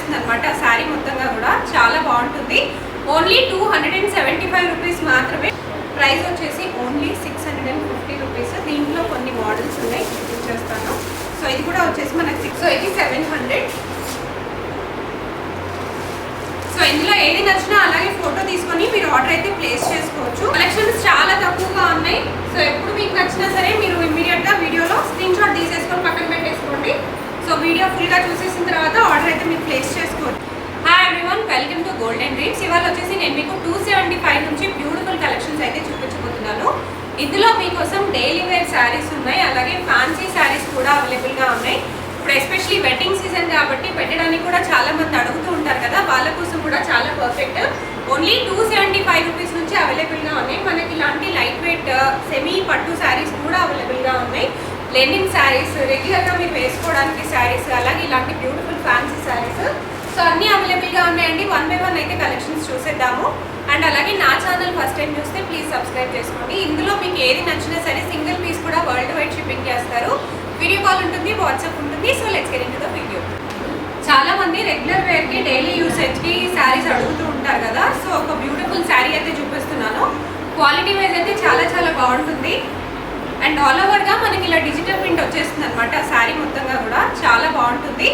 వచ్చేస్తుంది అనమాట. శారీ మొత్తంగా కూడా చాలా బాగుంటుంది. ఓన్లీ 275 రూపీస్ మాత్రమే. ప్రైస్ వచ్చేసి ఓన్లీ 650 రూపీస్. దీంట్లో కొన్ని మోడల్స్ ఉన్నాయి, చూపించేస్తాను. సో ఇది కూడా వచ్చేసి మనకి సో ఇది 700. సో ఇందులో ఏది నచ్చినా అలాగే ఫోటో తీసుకొని మీరు ఆర్డర్ అయితే ప్లేస్ చేసుకోవచ్చు. కలెక్షన్స్ చాలా తక్కువగా ఉన్నాయి. సో ఎప్పుడు మీకు నచ్చినా సరే మీరు ఇమ్మీడియట్గా వీడియోలో స్క్రీన్ షాట్ తీసేసుకొని పక్కన పెట్టేసుకోండి. సో వీడియో ఫుల్గా చూసేసిన తర్వాత ఆర్డర్ అయితే మీరు ప్లేస్ చేసుకోవచ్చు. Hi everyone, welcome to golden dreams. ఇవాళ వచ్చేసి నేను మీకు 275 నుంచి బ్యూటిఫుల్ కలెక్షన్స్ అయితే చూపించబోతున్నాను. ఇందులో మీకోసం డైలీ వేర్ శారీస్ ఉన్నాయి, అలాగే ఫ్యాన్సీ శారీస్ కూడా అవైలబుల్గా ఉన్నాయి. ఇప్పుడు ఎస్పెషలీ వెడ్డింగ్ సీజన్ కాబట్టి పెట్టడానికి కూడా చాలా మంది అడుగుతూ ఉంటారు కదా, వాళ్ళ కోసం కూడా చాలా పర్ఫెక్ట్. ఓన్లీ 275 రూపీస్ నుంచి అవైలబుల్గా ఉన్నాయి. మనకి ఇలాంటి లైట్ వెయిట్ సెమీ పట్టు శారీస్ కూడా అవైలబుల్గా ఉన్నాయి. లెనిన్ శారీస్, రెగ్యులర్గా మీరు వేసుకోవడానికి శారీస్, అలాగే ఇలాంటి బ్యూటిఫుల్ ఫ్యాన్సీ శారీస్, సో అన్నీ అవైలబుల్గా ఉన్నాయండి. 1 by 1 అయితే కలెక్షన్స్ చూసేద్దాము. అండ్ అలాగే నా ఛానల్ ఫస్ట్ టైం చూస్తే ప్లీజ్ సబ్స్క్రైబ్ చేసుకోండి. ఇందులో మీకు ఏది నచ్చినా సరే సింగిల్ పీస్ కూడా వరల్డ్ వైడ్ షిప్పింగ్ చేస్తారు. వీడియో కాల్ ఉంటుంది, వాట్సాప్ ఉంటుంది. So let's get into the video. చాలా మంది రెగ్యులర్ వేర్కి డైలీ యూసేజ్కి శారీస్ అడుగుతూ ఉంటారు కదా, సో ఒక బ్యూటిఫుల్ శారీ అయితే చూపిస్తున్నాను. క్వాలిటీ వైజ్ అయితే చాలా చాలా బాగుంటుంది. అండ్ ఆల్ ఓవర్గా మనకి ఇలా డిజిటల్ ప్రింట్ వచ్చేస్తుంది అనమాట. శారీ మొత్తంగా కూడా చాలా బాగుంటుంది.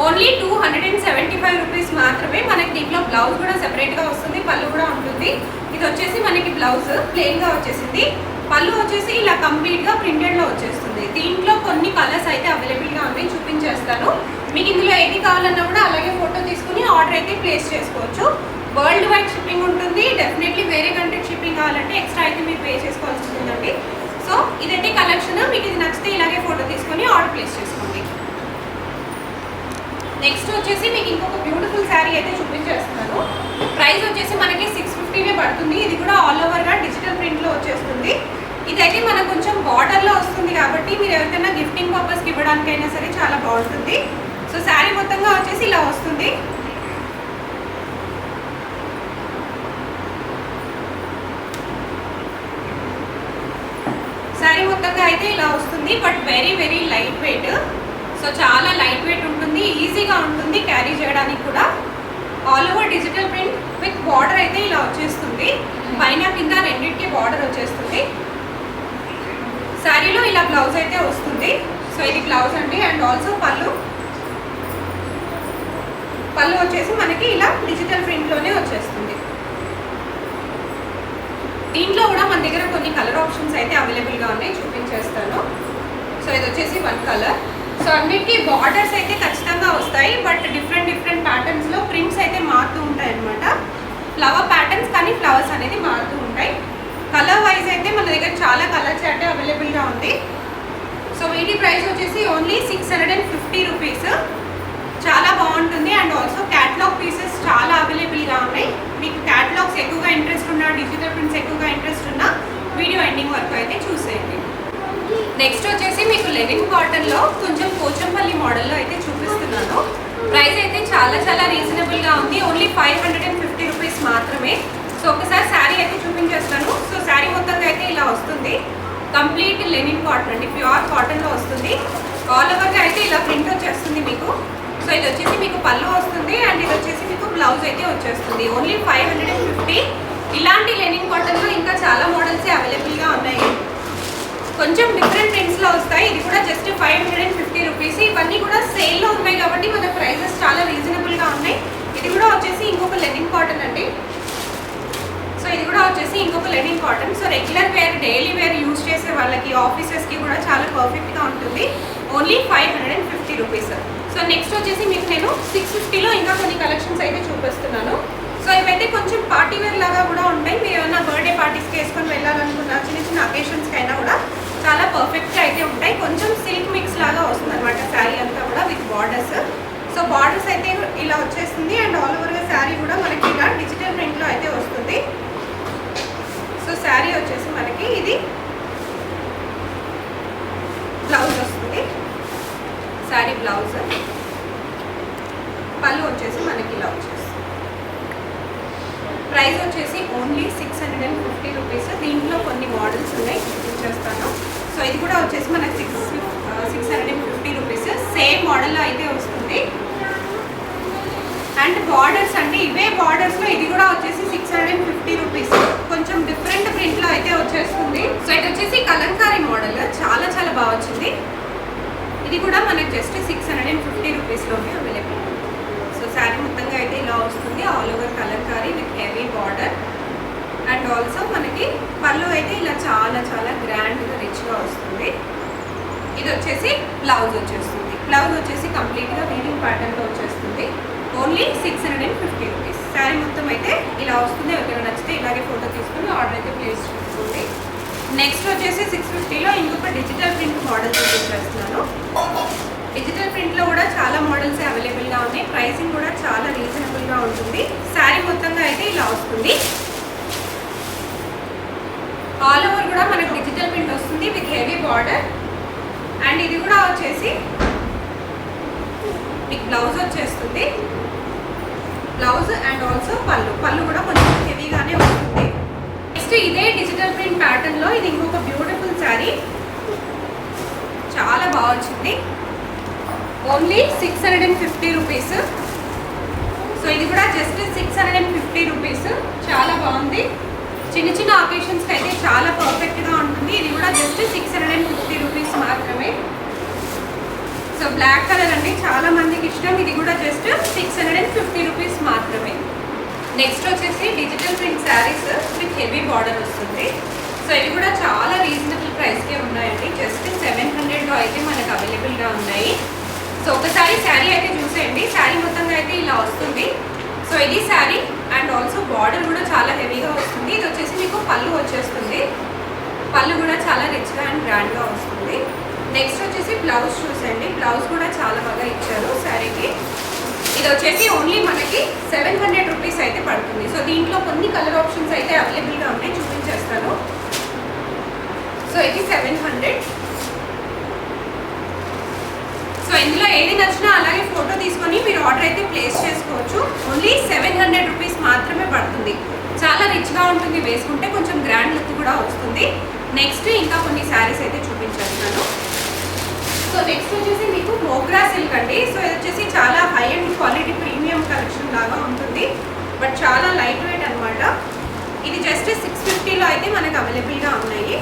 ఓన్లీ 275 రూపీస్ మాత్రమే. మనకి దీంట్లో బ్లౌజ్ కూడా సెపరేట్గా వస్తుంది, పళ్ళు కూడా ఉంటుంది. ఇది వచ్చేసి మనకి బ్లౌజ్ ప్లెయిన్గా వచ్చేసింది, పళ్ళు వచ్చేసి ఇలా కంప్లీట్గా ప్రింటెడ్లో వచ్చేస్తుంది. దీంట్లో కొన్ని కలర్స్ అయితే అవైలబుల్గా ఉన్నాయి, చూపించేస్తాను. మీకు ఇందులో ఏది కావాలన్నా కూడా అలాగే ఫోటో తీసుకుని ఆర్డర్ అయితే ప్లేస్ చేసుకోవచ్చు. వరల్డ్ వైడ్ షిప్పింగ్ ఉంటుంది. డెఫినెట్లీ వేరే కంట్రీకి షిప్పింగ్ కావాలంటే ఎక్స్ట్రా అయితే మీరు పే చేసుకోవాల్సి ఉంటుందండి. సో ఇదైతే కలెక్షన్. మీకు ఇది నచ్చితే ఇలాగే ఫోటో తీసుకొని ఆర్డర్ ప్లేస్ చేసుకోండి. నెక్స్ట్ వచ్చేసి మీకు ఇంకొక బ్యూటిఫుల్ శారీ అయితే చూపించేస్తున్నాను. ప్రైస్ వచ్చేసి మనకి 650 పడుతుంది. ఇది కూడా ఆల్ ఓవర్గా డిజిటల్ ప్రింట్లో వచ్చేస్తుంది. ఇదైతే మనకు కొంచెం బార్డర్లో వస్తుంది కాబట్టి మీరు ఎవరికైనా గిఫ్టింగ్ పర్పస్కి ఇవ్వడానికైనా సరే చాలా బాగుంటుంది. సో శారీ మొత్తంగా వచ్చేసి ఇలా వస్తుంది. శారీ మొత్తంగా అయితే ఇలా వస్తుంది, but very very light weight. So చాలా లైట్ వెయిట్ ఉంటుంది, ఈజీగా ఉంటుంది క్యారీ చేయడానికి కూడా. All over digital print with border అయితే ఇలా వచ్చేస్తుంది. పైన కింద రెండింటికి బార్డర్ వచ్చేస్తుంది. శారీలో ఇలా బ్లౌజ్ అయితే వస్తుంది. సో ఇది బ్లౌజ్ అండి. అండ్ ఆల్సో పళ్ళు వచ్చేసి మనకి ఇలా డిజిటల్ ప్రింట్లోనే వచ్చేస్తుంది. దీంట్లో కూడా మన దగ్గర కొన్ని కలర్ ఆప్షన్స్ అయితే అవైలబుల్గా ఉన్నాయి, చూపించేస్తాను. సో ఇది వచ్చేసి 1 కలర్. సో అన్నిటికీ బార్డర్స్ అయితే ఖచ్చితంగా వస్తాయి, బట్ డిఫరెంట్ ప్యాటర్న్స్లో ప్రింట్స్ అయితే మారుతూ ఉంటాయి అన్నమాట. ఫ్లవర్ ప్యాటర్న్స్ కానీ ఫ్లవర్స్ అనేది మారుతూ ఉంటాయి. కలర్ వైజ్ అయితే మన దగ్గర చాలా కలర్స్ అయితే అవైలబుల్గా ఉంది. సో వీటి ప్రైస్ వచ్చేసి ఓన్లీ 650 రూపీస్. చాలా బాగుంటుంది. అండ్ ఆల్సో క్యాటలాగ్ పీసెస్ చాలా అవైలబుల్గా ఉన్నాయి. మీకు క్యాటలాగ్స్ ఎక్కువగా ఇంట్రెస్ట్ ఉన్నా, డిజిటల్ ప్రింట్స్ ఎక్కువగా ఇంట్రెస్ట్ ఉన్నా వీడియో ఎండింగ్ వరకు అయితే చూసేయండి. నెక్స్ట్ వచ్చేసి మీకు లెనిన్ కాటన్లో కొంచెం పోచంపల్లి మోడల్లో అయితే చూపిస్తున్నాను. ప్రైస్ అయితే చాలా చాలా రీజనబుల్గా ఉంది. ఓన్లీ 550 రూపీస్ మాత్రమే. సో ఒకసారి శారీ అయితే చూపించేస్తాను. సో శారీ మొత్తంగా అయితే ఇలా వస్తుంది. కంప్లీట్ లెనిన్ కాటన్ అండి, ప్యూర్ కాటన్లో వస్తుంది. ఆల్ ఓవర్గా అయితే ఇలా ప్రింట్ వచ్చేస్తుంది మీకు. సో ఇది వచ్చేసి మీకు పళ్ళు వస్తుంది, అండ్ ఇది వచ్చేసి మీకు బ్లౌజ్ అయితే వచ్చేస్తుంది. ఓన్లీ 550. ఇలాంటి లెనిన్ కాటన్లో ఇంకా చాలా మోడల్స్ అవైలబుల్గా ఉన్నాయి. కొంచెం డిఫరెంట్ ప్రింట్స్లో వస్తాయి. ఇది కూడా జస్ట్ 550 రూపీస్. ఇవన్నీ కూడా సేల్లో ఉన్నాయి కాబట్టి మన ప్రైజెస్ చాలా రీజనబుల్గా ఉన్నాయి. ఇది కూడా వచ్చేసి ఇంకొక లెనిన్ కాటన్ అండి. సో ఇది కూడా వచ్చేసి ఇంకొక linen cotton. So regular wear, daily wear use చేసే వాళ్ళకి, ఆఫీసెస్కి కూడా చాలా పర్ఫెక్ట్గా ఉంటుంది. Only 550 rupees. సో నెక్స్ట్ వచ్చేసి మీకు నేను 650లో ఇంకా కొన్ని కలెక్షన్స్ అయితే చూపిస్తున్నాను. సో ఇవైతే కొంచెం పార్టీ వేర్ లాగా కూడా ఉంటాయి. మీరు ఏమైనా బర్త్డే పార్టీస్కి వేసుకొని వెళ్ళాలనుకున్న చిన్న అకేషన్స్కి అయినా కూడా చాలా పర్ఫెక్ట్గా అయితే ఉంటాయి. కొంచెం సిల్క్ మిక్స్ లాగా వస్తుంది అనమాట శారీ అంతా కూడా విత్ బార్డర్స్. సో బార్డర్స్ అయితే ఇలా వచ్చేస్తుంది. అండ్ ఆల్ ఓవర్గా శారీ కూడా మనకి ఇలా డిజిటల్ ప్రింట్లో అయితే వస్తుంది. సో శారీ వచ్చేసి మనకి ఇది బ్లౌజ్ వస్తుంది. శారీ బ్లౌజ్, పళ్ళు వచ్చేసి మనకి ఇలా వచ్చేస్తుంది. ప్రైస్ వచ్చేసి ఓన్లీ 650 రూపీస్. దీంట్లో కొన్ని మోడల్స్ ఉన్నాయి, చూపించేస్తాను. సో ఇది కూడా వచ్చేసి మనకి 650 రూపీస్. సేమ్ మోడల్లో అయితే వస్తుంది. బార్డర్స్ అండి, ఇవే బార్డర్స్ లో ఇది కూడా వచ్చేసి 650 రూపీస్. కొంచెం డిఫరెంట్ ప్రింట్ లో అయితే వచ్చేస్తుంది. సో ఇది వచ్చేసి కలంకారీ మోడల్, చాలా చాలా బాగా వచ్చింది. ఇది కూడా మనకి జస్ట్ 650 రూపీస్లోనే అవైలబుల్. సో శారీ మొత్తంగా అయితే ఇలా వస్తుంది, all over Kalamkari with heavy border. And also మనకి పళ్ళు అయితే ఇలా చాలా చాలా గ్రాండ్గా రిచ్గా వస్తుంది. ఇది వచ్చేసి బ్లౌజ్ వచ్చేస్తుంది. బ్లౌజ్ వచ్చేసి కంప్లీట్గా వీవింగ్ ప్యాటర్న్లో వచ్చేస్తుంది. Only 650 rupees. శారీ మొత్తం అయితే ఇలా వస్తుంది. ఎవరికైనా నచ్చితే ఇలాగే ఫోటో తీసుకుని ఆర్డర్ అయితే ప్లేస్ చేసుకోండి. నెక్స్ట్ వచ్చేసి 650లో ఇంకొక డిజిటల్ ప్రింట్ మోడల్ చూపించేస్తున్నాను. డిజిటల్ ప్రింట్లో కూడా చాలా మోడల్స్ అవైలబుల్గా ఉన్నాయి. ప్రైసింగ్ కూడా చాలా రీజనబుల్గా ఉంటుంది. శారీ మొత్తంగా అయితే ఇలా వస్తుంది. ఆల్ ఓవర్ కూడా మనకు డిజిటల్ ప్రింట్ వస్తుంది విత్ హెవీ బార్డర్. అండ్ ఇది కూడా వచ్చేసి మీకు బ్లౌజ్ వచ్చేస్తుంది. బ్లౌజ్ అండ్ ఆల్సో పళ్ళు కూడా కొంచెం హెవీగానే వస్తుంది. నెక్స్ట్ ఇదే డిజిటల్ ప్రింట్ ప్యాటర్న్లో ఇది ఇంకొక బ్యూటిఫుల్ శారీ, చాలా బాగా వచ్చింది. Only 650 rupees. సో ఇది కూడా జస్ట్ 650 రూపీస్. చాలా బాగుంది. చిన్న చిన్న అకేషన్స్కి అయితే చాలా పర్ఫెక్ట్గా ఉంటుంది. ఇది కూడా జస్ట్ 650 రూపీస్ మాత్రమే. సో బ్లాక్ కలర్ అండి, చాలా మందికి ఇష్టం. ఇది కూడా జస్ట్ 650 రూపీస్ మాత్రమే. నెక్స్ట్ వచ్చేసి digital print saris with heavy border వస్తుంది. సో ఇవి కూడా చాలా రీజనబుల్ ప్రైస్కే ఉన్నాయండి. జస్ట్ 700లో అయితే మనకు అవైలబుల్గా ఉన్నాయి. సో ఒకసారి శారీ అయితే చూసేయండి. శారీ మొత్తంగా అయితే ఇలా వస్తుంది. సో ఇది శారీ అండ్ ఆల్సో బార్డర్ కూడా చాలా హెవీగా వస్తుంది. ఇది వచ్చేసి మీకు పళ్ళు వచ్చేస్తుంది. పళ్ళు కూడా చాలా రిచ్గా అండ్ గ్రాండ్గా వస్తుంది. నెక్స్ట్ వచ్చేసి బ్లౌజ్ చూసేయండి. బ్లౌజ్ కూడా చాలా బాగా ఇచ్చారు శారీకి. ఇది వచ్చేసి ఓన్లీ మనకి 700 రూపీస్ అయితే పడుతుంది. సో దీంట్లో కొన్ని కలర్ ఆప్షన్స్ అయితే అవైలబుల్గా ఉన్నాయి, చూపించేస్తాను. సో ఇది 700. సో ఇందులో ఏది నచ్చినా అలాగే ఫోటో తీసుకొని మీరు ఆర్డర్ అయితే ప్లేస్ చేసుకోవచ్చు. ఓన్లీ 700 రూపీస్ మాత్రమే పడుతుంది. చాలా రిచ్గా ఉంటుంది, వేసుకుంటే కొంచెం గ్రాండ్ లుక్ కూడా వస్తుంది. నెక్స్ట్ ఇంకా కొన్ని శారీస్ అయితే చూపించేస్తాను. సో నెక్స్ట్ వచ్చేసి మీకు మోగ్రా సిల్క్ అండి. సో ఇది వచ్చేసి చాలా high and quality premium collection లాగా ఉంటుంది, బట్ చాలా లైట్ వెయిట్ అనమాట. ఇది జస్ట్ 650లో అయితే మనకు అవైలబుల్గా ఉన్నాయి.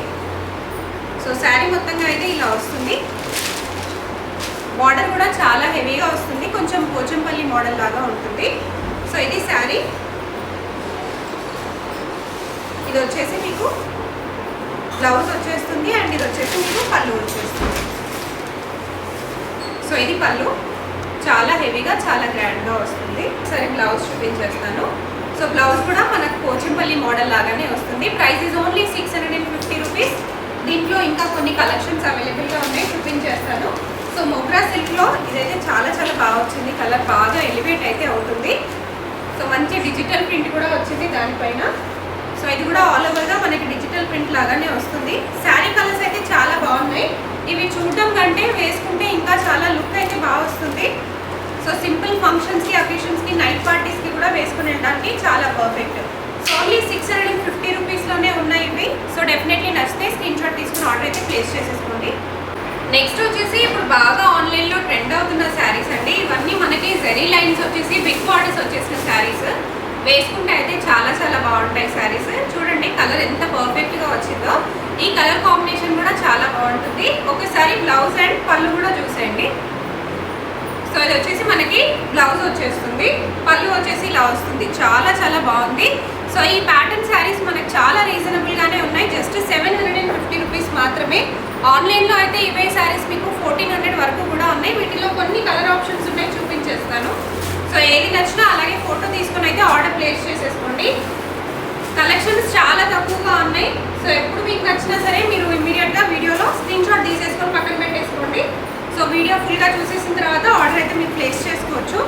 సో శారీ మొత్తంగా అయితే ఇలా వస్తుంది. బార్డర్ కూడా చాలా హెవీగా వస్తుంది, కొంచెం పోచంపల్లి మోడల్ లాగా ఉంటుంది. సో ఇది శారీ. ఇది వచ్చేసి మీకు బ్లౌజ్ వచ్చేస్తుంది అండ్ ఇది వచ్చేసి మీకు పళ్ళు వచ్చేస్తుంది. సో ఇది పళ్ళు చాలా హెవీగా చాలా గ్రాండ్గా వస్తుంది. సరే బ్లౌజ్ చూపించేస్తాను. సో బ్లౌజ్ కూడా మనకు పోచంపల్లి మోడల్ లాగానే వస్తుంది. Price is only 650 rupees. దీంట్లో ఇంకా కొన్ని కలెక్షన్స్ అవైలబుల్గా ఉన్నాయి, చూపించేస్తాను. సో మోగ్రా సిల్క్లో ఇదైతే చాలా చాలా బాగా వచ్చింది. కలర్ బాగా ఎలివేట్ అయితే అవుతుంది. సో మంచి డిజిటల్ ప్రింట్ కూడా వచ్చింది దానిపైన. సో ఇది కూడా ఆల్ ఓవర్గా మనకి డిజిటల్ ప్రింట్ లాగానే వస్తుంది. శారీ కలర్స్ అయితే చాలా బాగున్నాయి. ఇవి చూడటం కంటే వేసుకుంటే ఇంకా చాలా లుక్ అయితే బాగా వస్తుంది. సో సింపుల్ ఫంక్షన్స్కి, అకేషన్స్కి, నైట్ పార్టీస్కి కూడా వేసుకుని వెళ్ళడానికి చాలా పర్ఫెక్ట్. సో ఓన్లీ 650 రూపీస్లోనే ఉన్నాయి ఇవి. సో డెఫినెట్లీ నచ్చితే స్క్రీన్ షాట్ తీసుకుని ఆర్డర్ అయితే ప్లేస్ చేసేసుకోండి. నెక్స్ట్ వచ్చేసి ఇప్పుడు బాగా ఆన్లైన్లో ట్రెండ్ అవుతున్న శారీస్ అండి. ఇవన్నీ మనకి జెరీ లైన్స్ వచ్చేసి బిగ్ బార్డర్స్ వచ్చేసిన శారీస్. వేసుకుంటే అయితే చాలా చాలా బాగుంటాయి శారీస్. చూడండి కలర్ ఎంత పర్ఫెక్ట్గా వచ్చిందో. ఈ కలర్ కాంబినేషన్ కూడా చాలా బాగుంటుంది. ఒకసారి బ్లౌజ్ అండ్ పళ్ళు కూడా చూసేయండి. సో ఇది వచ్చేసి మనకి బ్లౌజ్ వచ్చేస్తుంది, పళ్ళు వచ్చేసి ఇలా వస్తుంది. చాలా చాలా బాగుంది. సో ఈ ప్యాటర్న్ శారీస్ మనకు చాలా రీజనబుల్గానే ఉన్నాయి. జస్ట్ 750 రూపీస్ మాత్రమే. ఆన్లైన్లో అయితే ఇవే శారీస్ మీకు 1400 వరకు కూడా ఉన్నాయి. వీటిలో కొన్ని కలర్ ఆప్షన్స్ ఉన్నాయి, చూపించేస్తాను. సో ఏది నచ్చినా అలాగే ఫోటో తీసుకొని అయితే ఆర్డర్ ప్లేస్ చేసేసుకోండి. కలెక్షన్స్ చాలా తక్కువగా ఉన్నాయి. సో ఎప్పుడు మీకు నచ్చినా సరే మీరు ఇమ్మీడియట్గా వీడియోలో స్క్రీన్ షాట్ తీసేసుకొని పక్కన పెట్టేసుకోండి. సో వీడియో ఫుల్గా చూసేసిన తర్వాత ఆర్డర్ అయితే మీరు ప్లేస్ చేసుకోవచ్చు.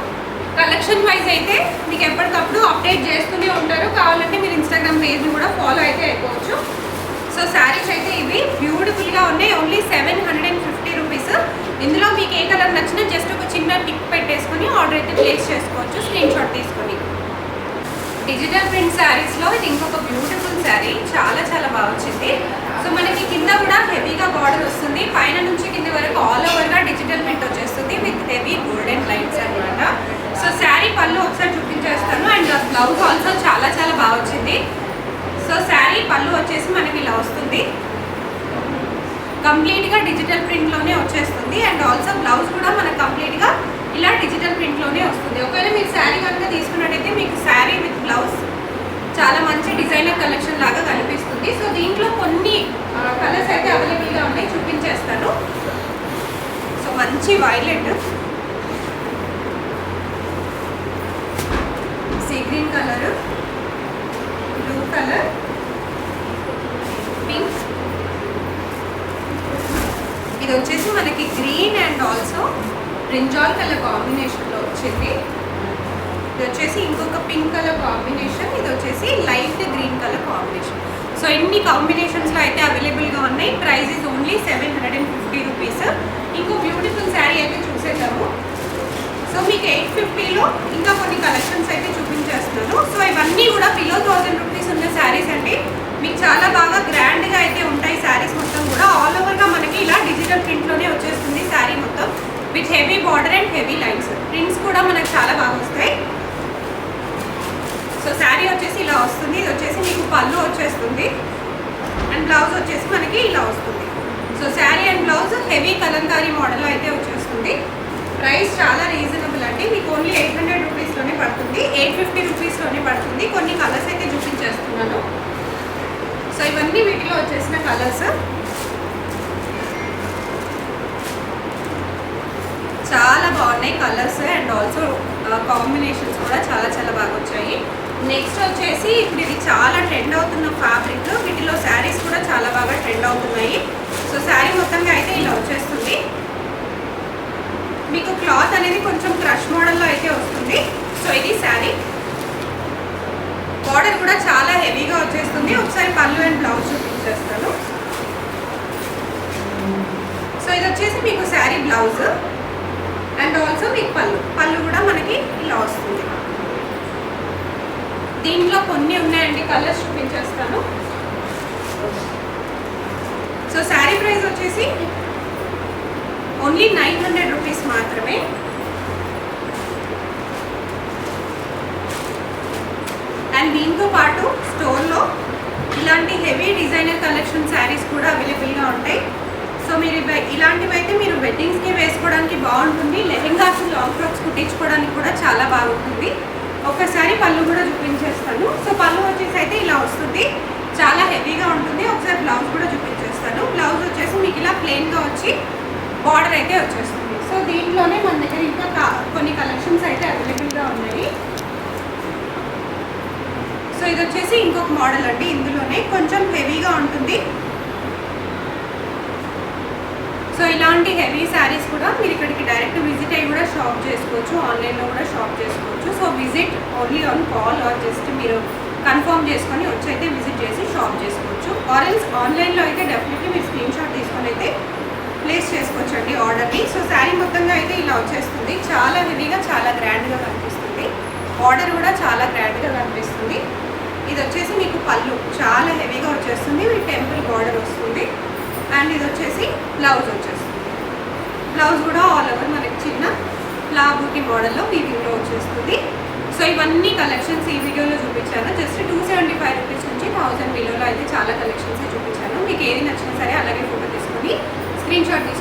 కలెక్షన్ వైజ్ అయితే మీకు ఎప్పటికప్పుడు అప్డేట్ చేస్తూనే ఉంటారు. కావాలంటే మీరు ఇన్స్టాగ్రామ్ పేజ్ని కూడా ఫాలో అయితే అయిపోవచ్చు. సో శారీస్ అయితే ఇవి బ్యూటిఫుల్గా ఉన్నాయి. Only 750 rupees. ఇందులో మీకు ఏ కలర్ నచ్చినా జస్ట్ ఒక చిన్న టిక్ పెట్టేసుకొని ఆర్డర్ అయితే ప్లేస్ చేసుకోవచ్చు స్క్రీన్ షాట్ తీసుకొని. డిజిటల్ ప్రింట్ శారీస్లో ఇది ఇంకొక బ్యూటిఫుల్ శారీ, చాలా చాలా బాగా వచ్చింది. సో మనకి కింద కూడా హెవీగా బార్డర్ వస్తుంది, పైన నుంచి కింద వరకు ఆల్ ఓవర్గా డిజిటల్ ప్రింట్ వచ్చేస్తుంది విత్ హెవీ గోల్డెన్ లైన్స్ అనమాట. సో శారీ పళ్ళు ఒకసారి బ్లౌజ్ ఆల్సో చాలా చాలా బాగా వచ్చింది. సో శారీ పళ్ళు వచ్చేసి మనకి ఇలా వస్తుంది, కంప్లీట్గా డిజిటల్ ప్రింట్లోనే వచ్చేస్తుంది. అండ్ ఆల్సో బ్లౌజ్ కూడా మనకు కంప్లీట్గా ఇలా డిజిటల్ ప్రింట్లోనే వస్తుంది. ఒకవేళ మీరు శారీ కనుక తీసుకున్నట్టయితే మీకు శారీ విత్ బ్లౌజ్ చాలా మంచి డిజైనర్ కలెక్షన్ లాగా కనిపిస్తుంది. సో దీంట్లో కొన్ని కలర్స్ అయితే అవైలబుల్గా ఉన్నాయి, చూపించేస్తాను. సో మంచి violet, sea green colour, blue colour, pink, ఇది వచ్చేసి మనకి green and also brinjal colour కాంబినేషన్లో వచ్చింది. ఇది వచ్చేసి ఇంకొక పింక్ కలర్ కాంబినేషన్, ఇది వచ్చేసి light green colour combination. So ఇన్ని కాంబినేషన్స్లో అయితే అవైలబుల్గా ఉన్నాయి. Price is only 750 rupees. ఇంకో బ్యూటిఫుల్ శారీ అయితే చూసేద్దాము. సో మీకు 850లో ఇంకా కొన్ని కలెక్షన్స్ అయితే చూపించేస్తున్నాను. సో ఇవన్నీ కూడా బిలో 1000 రూపీస్ ఉన్న శారీస్ అండి. మీకు చాలా బాగా గ్రాండ్గా అయితే ఉంటాయి శారీస్ మొత్తం కూడా. ఆల్ ఓవర్గా మనకి ఇలా డిజిటల్ ప్రింట్లోనే వచ్చేస్తుంది శారీ మొత్తం, with heavy border and heavy lines. Prints కూడా మనకు చాలా బాగా వస్తాయి. సో శారీ వచ్చేసి ఇలా వస్తుంది. ఇది వచ్చేసి మీకు పళ్ళు వచ్చేస్తుంది అండ్ బ్లౌజ్ వచ్చేసి మనకి ఇలా వస్తుంది. So sari and blouse heavy Kalamkari మోడల్లో అయితే వచ్చేస్తుంది. ప్రైస్ చాలా రీజనబుల్ అండి, మీకు ఓన్లీ 800 రూపీస్లోనే పడుతుంది, 850 రూపీస్లోనే పడుతుంది. కొన్ని కలర్స్ అయితే చూపించేస్తున్నాను. సో ఇవన్నీ వీటిలో వచ్చేసిన కలర్స్. చాలా బాగున్నాయి కలర్స్ అండ్ ఆల్సో కాంబినేషన్స్ కూడా చాలా చాలా బాగా వచ్చాయి. నెక్స్ట్ వచ్చేసి ఇప్పుడు ఇది చాలా ట్రెండ్ అవుతున్న ఫ్యాబ్రిక్, వీటిలో శారీస్ కూడా చాలా బాగా ట్రెండ్ అవుతున్నాయి. సో శారీ మొత్తంగా అయితే ఇలా వచ్చేస్తుంది. మీకు క్లాత్ అనేది కొంచెం క్రష్ మోడల్లో అయితే వస్తుంది. సో ఇది శారీ, బార్డర్ కూడా చాలా హెవీగా వచ్చేస్తుంది. ఒకసారి పళ్ళు అండ్ బ్లౌజ్ చూపించేస్తాను. సో ఇది వచ్చేసి మీకు శారీ బ్లౌజ్ అండ్ ఆల్సో మీకు పళ్ళు కూడా మనకి ఇలా వస్తుంది. దీంట్లో కొన్ని ఉన్నాయండి, కలర్స్ చూపించేస్తాను. సో శారీ ప్రైస్ వచ్చేసి ఓన్లీ 900 రూపీస్ మాత్రమే. అండ్ దీంతో పాటు స్టోర్లో ఇలాంటి హెవీ డిజైనర్ కలెక్షన్ శారీస్ కూడా అవైలబుల్గా ఉంటాయి. సో మీరు ఇలాంటివి అయితే మీరు వెడ్డింగ్స్కి వేసుకోవడానికి బాగుంటుంది. లెహెంగాస్, లాంగ్ ఫ్రాక్స్ కుట్టించుకోవడానికి కూడా చాలా బాగుంటుంది. ఒకసారి పళ్ళు కూడా చూపించేస్తాను. సో పళ్ళు వచ్చేసి అయితే ఇలా వస్తుంది, చాలా హెవీగా ఉంటుంది. ఒకసారి బ్లౌజ్ కూడా చూపించేస్తాను. బ్లౌజ్ వచ్చేసి మీకు ఇలా ప్లెయిన్గా వచ్చి బార్డర్ అయితే వచ్చేస్తుంది. సో దీంట్లోనే మన దగ్గర ఇంకా కొన్ని కలెక్షన్స్ అయితే అవైలబుల్గా ఉన్నాయి. సో ఇది వచ్చేసి ఇంకొక మోడల్ అండి, ఇందులోనే కొంచెం హెవీగా ఉంటుంది. సో ఇలాంటి హెవీ శారీస్ కూడా మీరు ఇక్కడికి డైరెక్ట్ విజిట్ అయ్యి కూడా షాప్ చేసుకోవచ్చు, ఆన్లైన్లో కూడా షాప్ చేసుకోవచ్చు. So visit only on call or just మీరు కన్ఫర్మ్ చేసుకొని వచ్చి అయితే విజిట్ చేసి షాప్ చేసుకోవచ్చు. ఆర్ఎల్స్ ఆన్లైన్లో అయితే డెఫినెట్లీ మీరు స్క్రీన్ షాట్ తీసుకొని అయితే ప్లేస్ చేసుకోవచ్చు అండి ఆర్డర్ని. సో శారీ మొత్తంగా అయితే ఇలా వచ్చేస్తుంది, చాలా హెవీగా చాలా గ్రాండ్గా కనిపిస్తుంది. బార్డర్ కూడా చాలా గ్రాండ్గా కనిపిస్తుంది. ఇది వచ్చేసి మీకు పళ్ళు చాలా హెవీగా వచ్చేస్తుంది, మీకు టెంపుల్ బార్డర్ వస్తుంది. అండ్ ఇది వచ్చేసి బ్లౌజ్ వచ్చేస్తుంది. బ్లౌజ్ కూడా ఆల్ ఓవర్ మనకి చిన్న లాబూటి మోడల్లో వీవింగ్లో వచ్చేస్తుంది. సో ఇవన్నీ కలెక్షన్స్ ఈ వీడియోలో చూపించాను. జస్ట్ 275 రూపీస్ నుంచి 1000 బిలోలో అయితే చాలా కలెక్షన్స్ చూపించాను. మీకు ఏది నచ్చినా సరే అలాగే ఫోటో తీసుకొని స్క్రీన్ షాట్ తీసుకొని